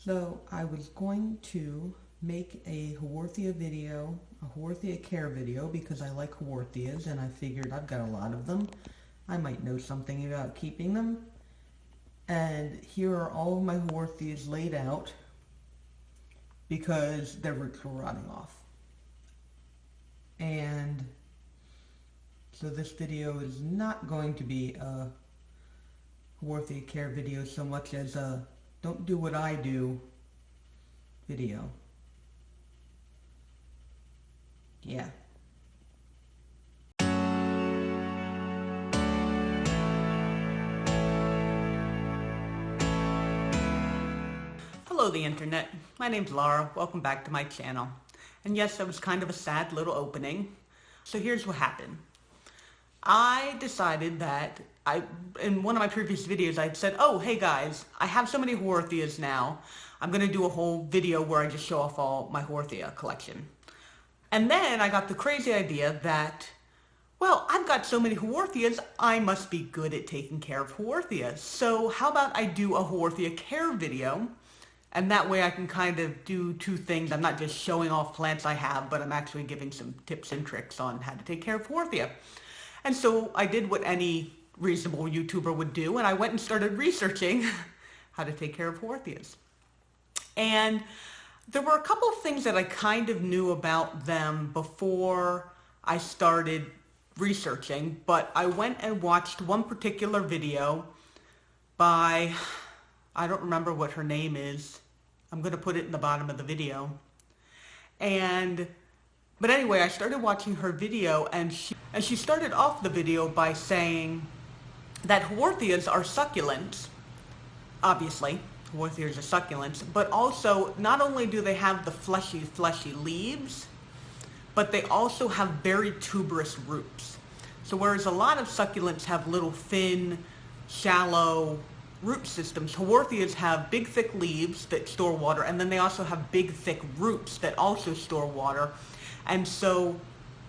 So I was going to make a Haworthia video, a Haworthia Care video, because I like Haworthias and I figured I've got a lot of them. I might know something about keeping them. And here are all of my Haworthias laid out because their roots were rotting off. And so this video is not going to be a Haworthia Care video so much as a don't do what I do video. Yeah. Hello the internet, my name's Laura, welcome back to my channel. And yes, that was kind of a sad little opening. So here's what happened. I decided that in one of my previous videos, I'd said, oh, hey guys, I have so many Haworthias now. I'm going to do a whole video where I just show off all my Haworthia collection. And then I got the crazy idea that, well, I've got so many Haworthias, I must be good at taking care of Haworthias. So how about I do a Haworthia Care video? And that way I can kind of do two things. I'm not just showing off plants I have, but I'm actually giving some tips and tricks on how to take care of Haworthia. And so I did what any reasonable YouTuber would do, and I went and started researching how to take care of Haworthias. And there were a couple of things that I kind of knew about them before I started researching, but I went and watched one particular video by, I don't remember what her name is. I'm going to put it in the bottom of the video. But anyway, I started watching her video, and she started off the video by saying that Haworthias are succulents. Obviously, Haworthias are succulents, but also not only do they have the fleshy leaves, but they also have very tuberous roots. So whereas a lot of succulents have little thin, shallow root systems, Haworthias have big thick leaves that store water, and then they also have big thick roots that also store water. And so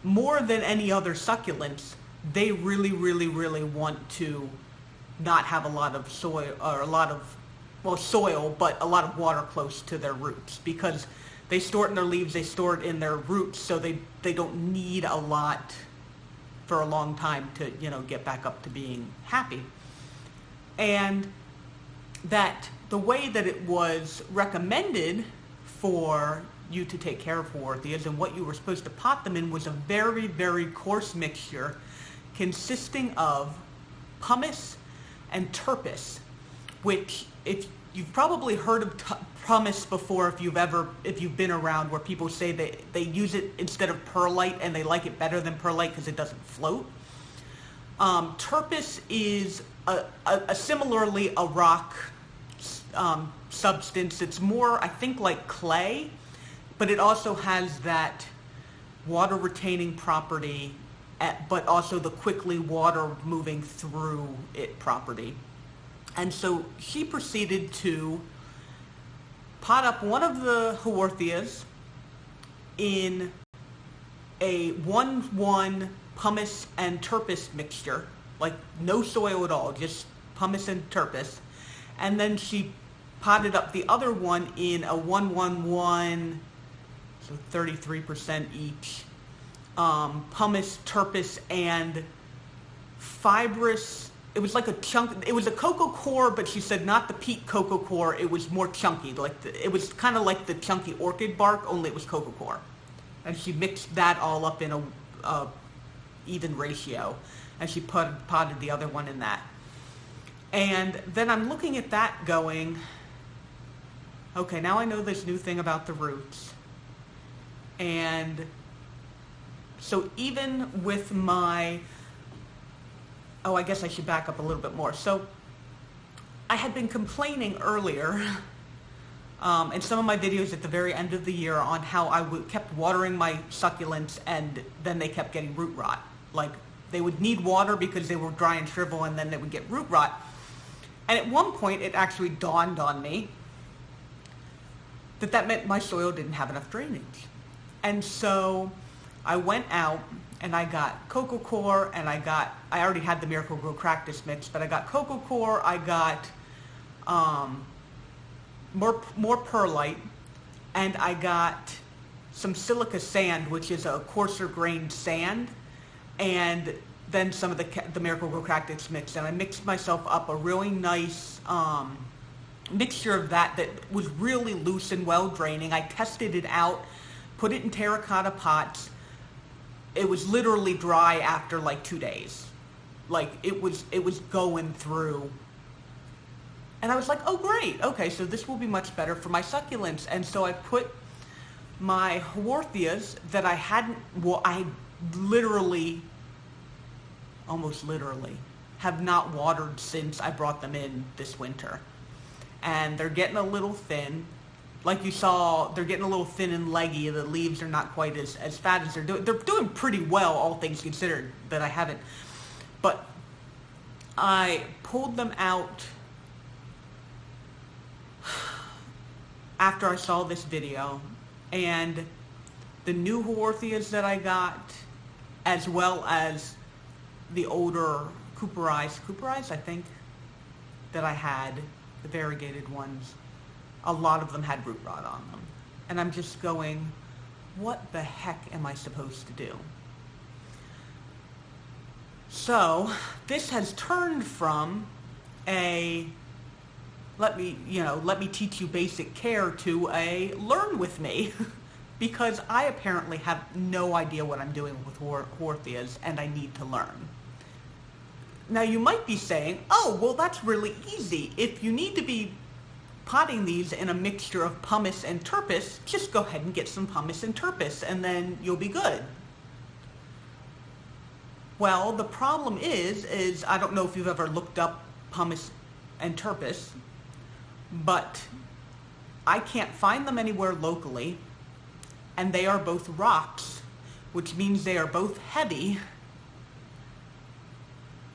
more than any other succulents, they really want to not have a lot of soil, or a lot of, well, soil, but a lot of water close to their roots, because they store it in their leaves, they store it in their roots, so they don't need a lot for a long time to, get back up to being happy. And that the way that it was recommended for you to take care of Haworthias and what you were supposed to pot them in was a very coarse mixture consisting of pumice and turpis, which, if you've probably heard of pumice before, if you've been around where people say they use it instead of perlite and they like it better than perlite because it doesn't float. Turpis is a similarly a rock substance. It's more, I think, like clay, but it also has that water retaining property, but also the quickly water moving through it property. And so she proceeded to pot up one of the Haworthias in a 1:1 pumice and turpis mixture, like no soil at all, just pumice and turpis. And then she potted up the other one in a 1:1:1, so 33% each, pumice, turpis, and fibrous. It was like a chunk. It was a cocoa core, but she said not the peat cocoa core. It was more chunky. It was kind of like the chunky orchid bark, only it was cocoa core. And she mixed that all up in a even ratio, and she potted the other one in that. And then I'm looking at that going, okay, now I know this new thing about the roots. And so even with my, I guess I should back up a little bit more. So I had been complaining earlier in some of my videos at the very end of the year on how I kept watering my succulents and then they kept getting root rot. Like, they would need water because they were dry and shrivel, and then they would get root rot. And at one point, it actually dawned on me that meant my soil didn't have enough drainage. And so I went out and I got cocoa core, and I already had the Miracle-Gro Cactus mix, but I got cocoa core, I got more perlite, and I got some silica sand, which is a coarser grained sand, and then some of the Miracle-Gro Cactus mix. And I mixed myself up a really nice mixture of that was really loose and well draining. I tested it out, put it in terracotta pots. It was literally dry after like 2 days. Like it was going through. And I was like, oh great, okay, so this will be much better for my succulents. And so I put my Haworthias that I hadn't, well, I literally, almost literally, have not watered since I brought them in this winter. And they're getting a little thin. Like you saw, they're getting a little thin and leggy. The leaves are not quite as fat as they're doing. They're doing pretty well, all things considered, that I haven't. But I pulled them out after I saw this video, and the new Haworthias that I got, as well as the older Cooperized, I think, that I had, the variegated ones, a lot of them had root rot on them. And I'm just going, what the heck am I supposed to do? So this has turned from a let me teach you basic care to a learn with me because I apparently have no idea what I'm doing with Haworthias and I need to learn. Now you might be saying, oh, well that's really easy. If you need to be potting these in a mixture of pumice and turpis, just go ahead and get some pumice and turpis and then you'll be good. Well, the problem is I don't know if you've ever looked up pumice and turpis, but I can't find them anywhere locally, and they are both rocks, which means they are both heavy,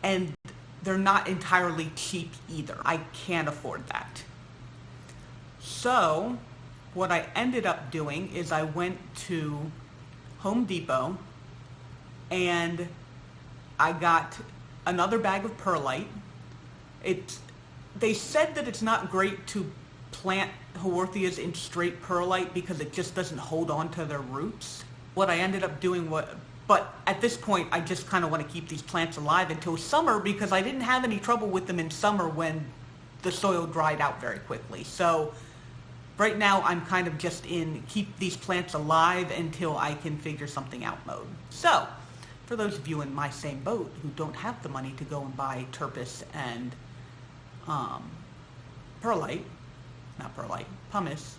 and they're not entirely cheap either. I can't afford that. So what I ended up doing is I went to Home Depot and I got another bag of perlite. They said that it's not great to plant Haworthias in straight perlite because it just doesn't hold on to their roots. What I ended up doing but at this point I just kind of want to keep these plants alive until summer because I didn't have any trouble with them in summer when the soil dried out very quickly. So right now I'm kind of just in keep these plants alive until I can figure something out mode. So for those of you in my same boat who don't have the money to go and buy turpis and pumice,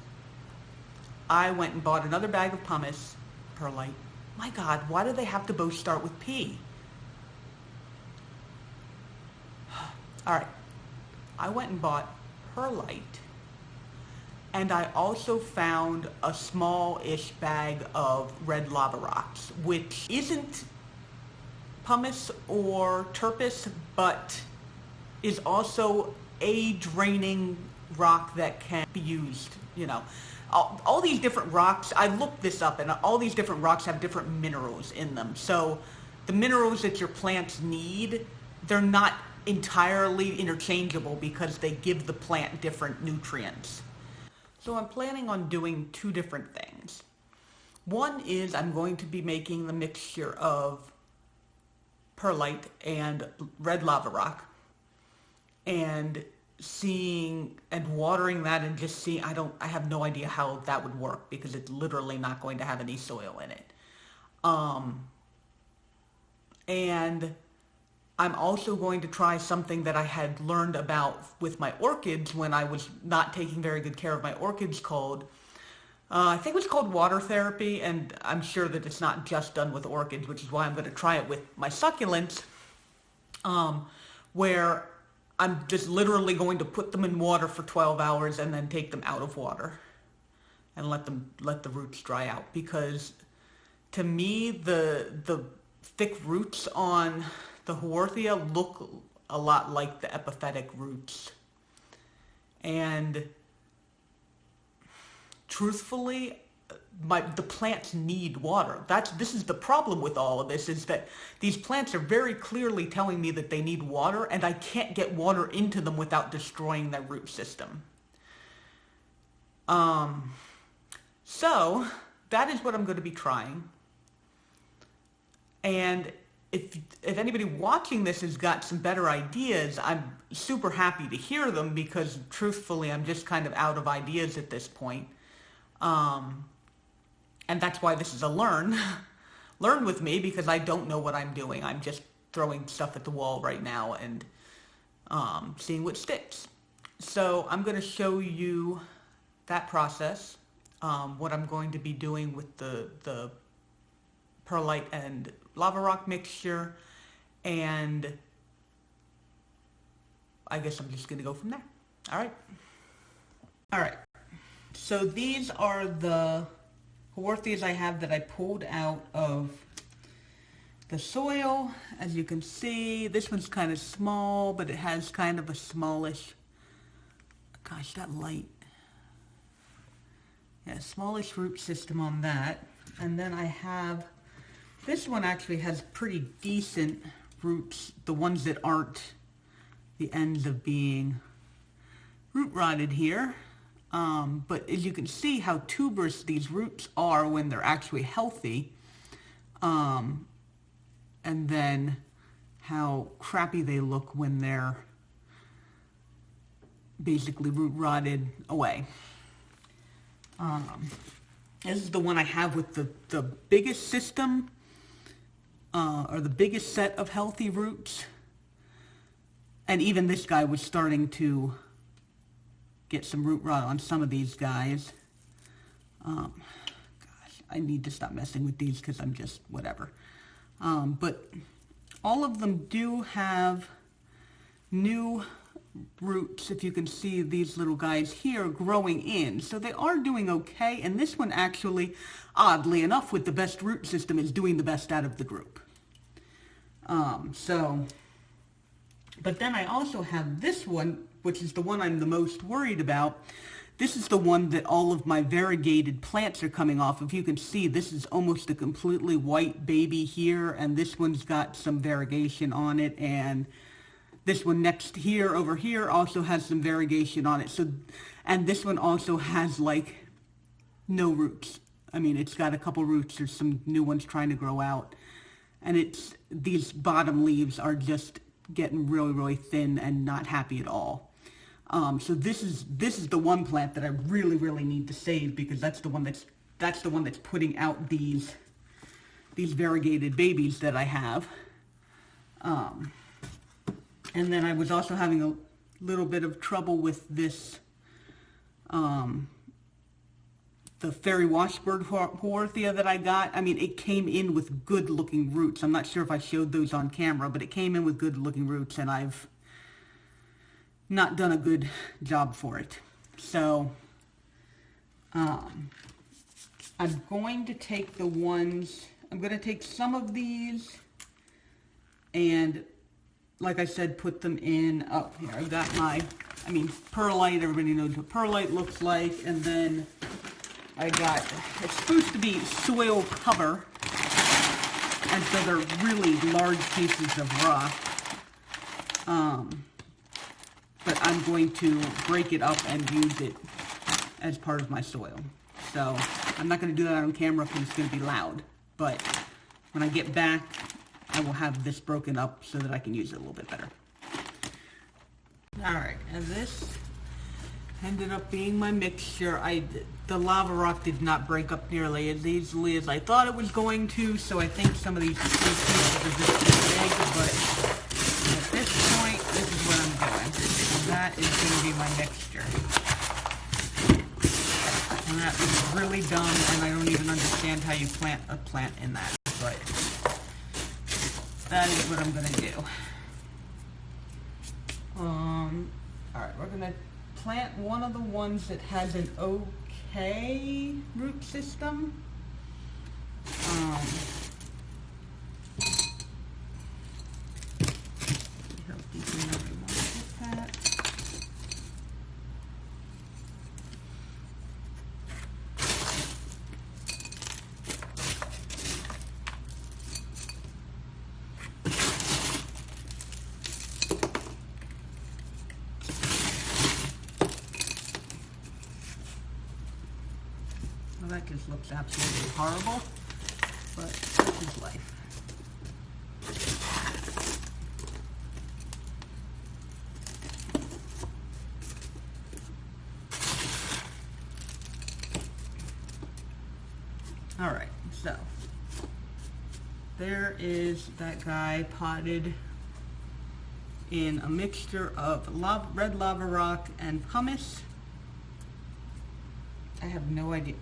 I went and bought another bag of pumice, perlite. My God, why do they have to both start with P? All right, I went and bought perlite, and I also found a small-ish bag of red lava rocks, which isn't pumice or turpis, but is also a draining rock that can be used, all these different rocks. I looked this up, and all these different rocks have different minerals in them. So the minerals that your plants need, they're not entirely interchangeable because they give the plant different nutrients. So I'm planning on doing two different things. One is I'm going to be making the mixture of perlite and red lava rock and seeing and watering that and just seeing, I have no idea how that would work because it's literally not going to have any soil in it. And I'm also going to try something that I had learned about with my orchids when I was not taking very good care of my orchids called, I think it was called water therapy, and I'm sure that it's not just done with orchids, which is why I'm going to try it with my succulents, where I'm just literally going to put them in water for 12 hours and then take them out of water and let the roots dry out. Because to me, the thick roots on the Haworthia look a lot like the epiphytic roots. And truthfully, the plants need water. This is the problem with all of this, is that these plants are very clearly telling me that they need water, and I can't get water into them without destroying their root system. So that is what I'm going to be trying. And if anybody watching this has got some better ideas, I'm super happy to hear them, because truthfully, I'm just kind of out of ideas at this point. And that's why this is a learn with me, because I don't know what I'm doing. I'm just throwing stuff at the wall right now and seeing what sticks. So I'm going to show you that process, what I'm going to be doing with the perlite and lava rock mixture, and I guess I'm just going to go from there. All right. So these are the Haworthias I have that I pulled out of the soil. As you can see, this one's kind of small, but it has kind of a smallish, gosh, that light. Yeah, smallish root system on that. And then I have, this one actually has pretty decent roots, the ones that aren't the ends of being root rotted here. But as you can see how tuberous these roots are when they're actually healthy, and then how crappy they look when they're basically root rotted away. This is the one I have with the biggest system, or the biggest set of healthy roots. And even this guy was starting to get some root rot on some of these guys. Gosh, I need to stop messing with these because I'm just whatever. But all of them do have new roots, if you can see these little guys here growing in. So they are doing okay, and this one actually, oddly enough, with the best root system, is doing the best out of the group. But then I also have this one, which is the one I'm the most worried about. This is the one that all of my variegated plants are coming off of. You can see this is almost a completely white baby here, and this one's got some variegation on it, and this one next here, over here, also has some variegation on it. So, and this one also has like no roots. I mean, it's got a couple roots. There's some new ones trying to grow out, and it's, these bottom leaves are just getting really, really thin and not happy at all. So this is the one plant that I really, really need to save, because that's the one that's putting out these variegated babies that I have. And then I was also having a little bit of trouble with this, the fairy washbird Haworthia that I got. I mean, it came in with good looking roots. I'm not sure if I showed those on camera, but it came in with good looking roots, and I've not done a good job for it. So I'm going to take I'm going to take some of these and, like I said, put them in, oh, here, I've got perlite. Everybody knows what perlite looks like. And then I got, it's supposed to be soil cover, and so they're really large pieces of rock. But I'm going to break it up and use it as part of my soil. So I'm not going to do that on camera because it's going to be loud. But when I get back, I will have this broken up so that I can use it a little bit better. Alright, and this ended up being my mixture. The lava rock did not break up nearly as easily as I thought it was going to, so I think some of these pieces are just too big, but at this point, this is what I'm doing. And that is going to be my mixture. And that is really dumb, and I don't even understand how you plant a plant in that, but that is what I'm going to do. Alright, we're going to plant one of the ones that has an okay root system. that just looks absolutely horrible, but this is life. All right, so there is that guy potted in a mixture of red lava rock and pumice. I have no idea.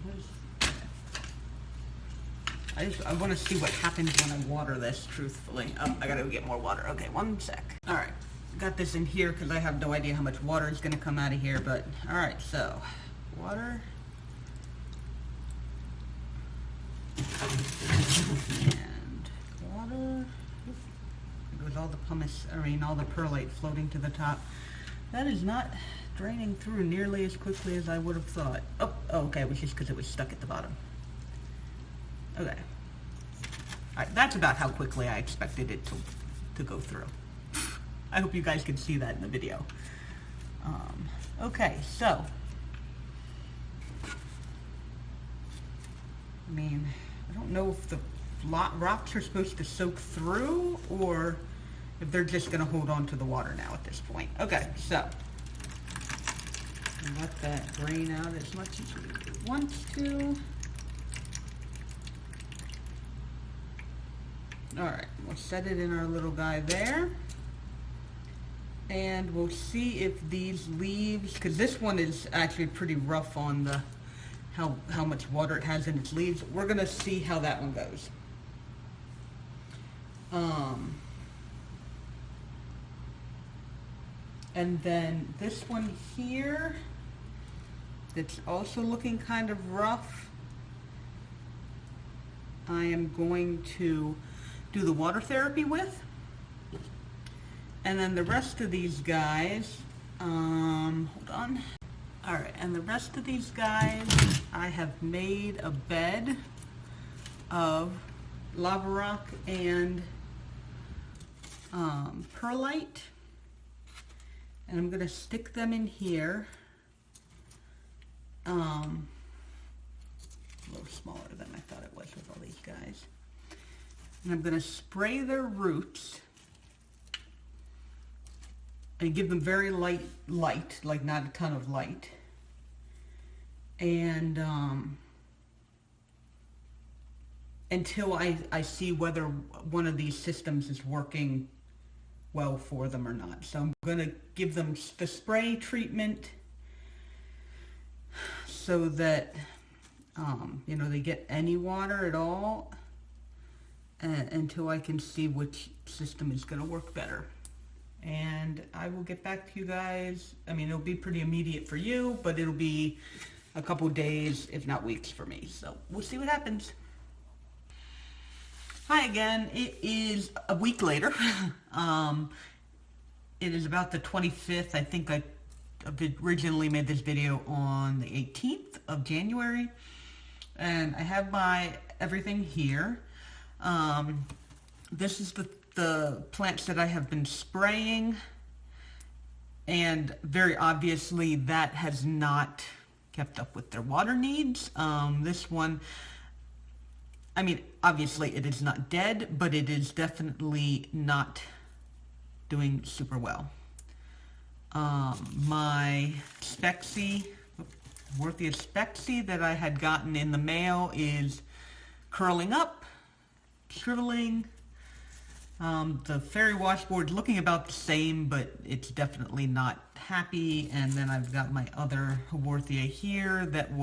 I want to see what happens when I water this, truthfully. Oh, I gotta get more water. Okay, one sec. All right, got this in here because I have no idea how much water is gonna come out of here, but all right, so water. And water. There goes all the pumice, all the perlite floating to the top. That is not draining through nearly as quickly as I would have thought. Oh, okay, it was just because it was stuck at the bottom. Okay. All right, that's about how quickly I expected it to go through. I hope you guys can see that in the video. Okay, so. I mean, I don't know if the rocks are supposed to soak through or if they're just going to hold on to the water now at this point. Okay, so let that drain out as much as it wants to. All right, we'll set it in our little guy there. And we'll see if these leaves, because this one is actually pretty rough on the how much water it has in its leaves. We're going to see how that one goes. And then this one here, that's also looking kind of rough, I am going to do the water therapy with. And then the rest of these guys, hold on. All right, and the rest of these guys, I have made a bed of lava rock and perlite. And I'm gonna stick them in here. A little smaller than I thought it was with all these guys. And I'm gonna spray their roots and give them very light, like not a ton of light. And until I see whether one of these systems is working well for them or not. So I'm going to give them the spray treatment so that you know, they get any water at all until I can see which system is going to work better. And I will get back to you guys. I mean, it'll be pretty immediate for you, but it'll be a couple days, if not weeks, for me. So we'll see what happens. Hi again. It is a week later. It is about the 25th. I think I originally made this video on the 18th of January. And I have my everything here. This is the plants that I have been spraying, and very obviously that has not kept up with their water needs. This one, I mean, obviously it is not dead, but it is definitely not doing super well. My Spexy, Haworthia Spexy that I had gotten in the mail is curling up, shriveling. The fairy washboard looking about the same, but it's definitely not happy. And then I've got my other Haworthia here that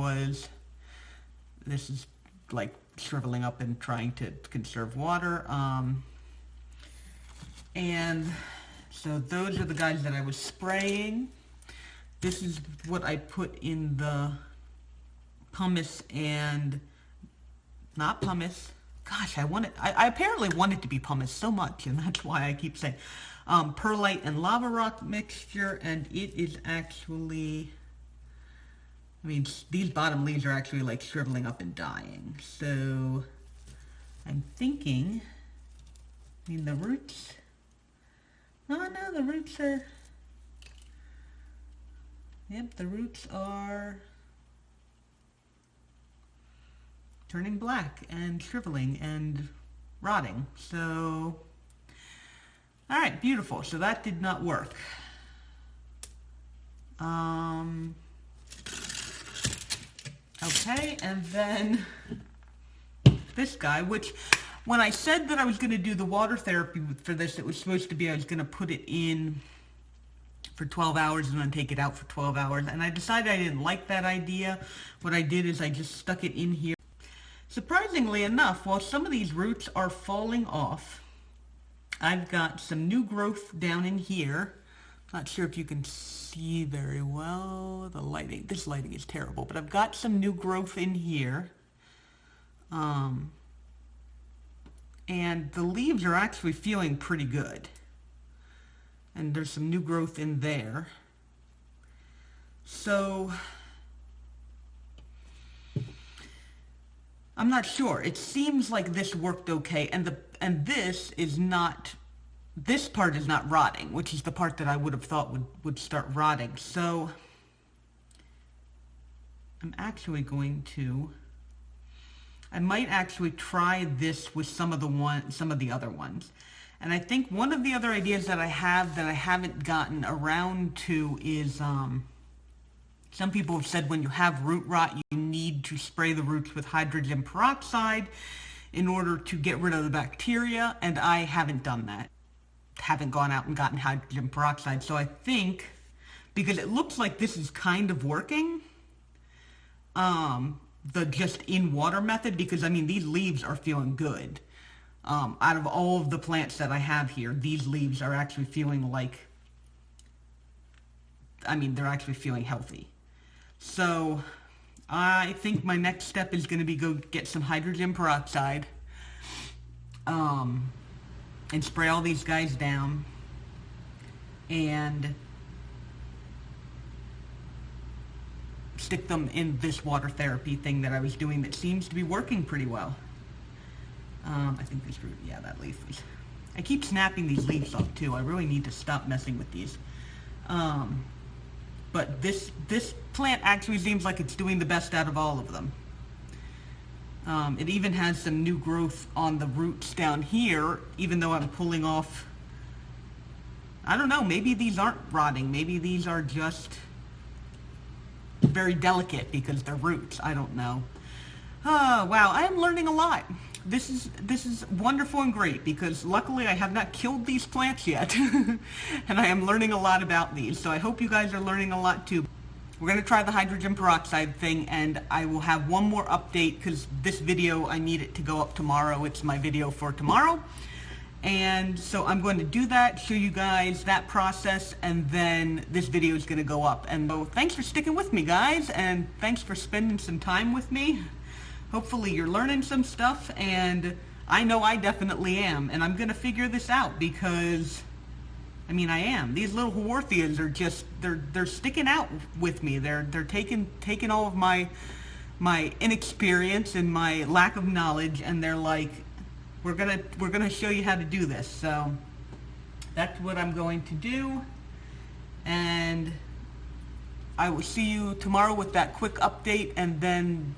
this is like shriveling up and trying to conserve water. And so those are the guys that I was spraying. This is what I put in the pumice and, not pumice, gosh, I apparently want it to be pumice so much, and that's why I keep saying perlite and lava rock mixture, and it is actually, I mean, these bottom leaves are actually like shriveling up and dying. So I'm thinking, I mean, the roots, oh no, the roots are, yep, the roots are, turning black and shriveling and rotting. So, all right, beautiful. So that did not work. Okay, and then this guy, which when I said that I was going to do the water therapy for this, it was supposed to be I was going to put it in for 12 hours and then take it out for 12 hours. And I decided I didn't like that idea. What I did is I just stuck it in here. Surprisingly enough, while some of these roots are falling off, I've got some new growth down in here. Not sure if you can see very well. The lighting, this lighting is terrible, but I've got some new growth in here. And the leaves are actually feeling pretty good. And there's some new growth in there. So, I'm not sure. It seems like this worked okay, and this is not, this part is not rotting, which is the part that I would have thought would start rotting. So, I'm actually going to, I might actually try this with some of the other ones. And I think one of the other ideas that I have that I haven't gotten around to is, some people have said when you have root rot, you need to spray the roots with hydrogen peroxide in order to get rid of the bacteria, and I haven't done that. Haven't gone out and gotten hydrogen peroxide, so I think, because it looks like this is kind of working, the just in water method, because I mean these leaves are feeling good. Out of all of the plants that I have here, these leaves are actually feeling like, I mean, they're actually feeling healthy. So, I think my next step is going to be go get some hydrogen peroxide, and spray all these guys down, and stick them in this water therapy thing that I was doing that seems to be working pretty well. I think this root, yeah, that leaf was, I keep snapping these leaves off too. I really need to stop messing with these. But this plant actually seems like it's doing the best out of all of them. It even has some new growth on the roots down here, even though I'm pulling off, I don't know, maybe these aren't rotting. Maybe these are just very delicate because they're roots. I don't know. Oh, wow, I am learning a lot. This is wonderful and great because luckily I have not killed these plants yet. And I am learning a lot about these. So I hope you guys are learning a lot too. We're going to try the hydrogen peroxide thing, and I will have one more update because this video, I need it to go up tomorrow. It's my video for tomorrow. And so I'm going to do that, show you guys that process, and then this video is going to go up. And so thanks for sticking with me, guys, and thanks for spending some time with me. Hopefully you're learning some stuff, and I know I definitely am, and I'm going to figure this out because, I mean, I am. These little Haworthias are just, they're sticking out with me. They're taking all of my inexperience and my lack of knowledge, and they're like, we're gonna show you how to do this. So that's what I'm going to do, and I will see you tomorrow with that quick update, and then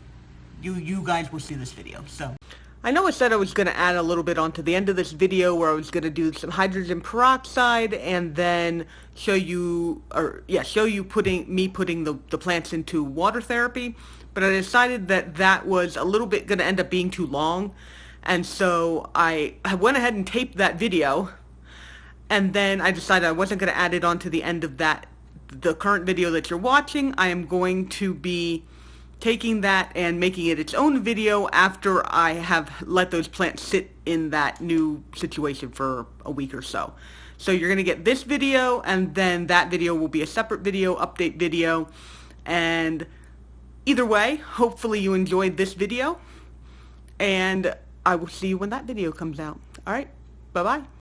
you guys will see this video. So I know I said I was going to add a little bit onto the end of this video where I was going to do some hydrogen peroxide and then show you putting the plants into water therapy, but I decided that was a little bit going to end up being too long, and so I went ahead and taped that video, and then I decided I wasn't going to add it onto the end of the current video that you're watching. I am going to be taking that and making it its own video after I have let those plants sit in that new situation for a week or so. So you're going to get this video, and then that video will be a separate video, update video, and either way, hopefully you enjoyed this video, and I will see you when that video comes out. Alright, bye-bye.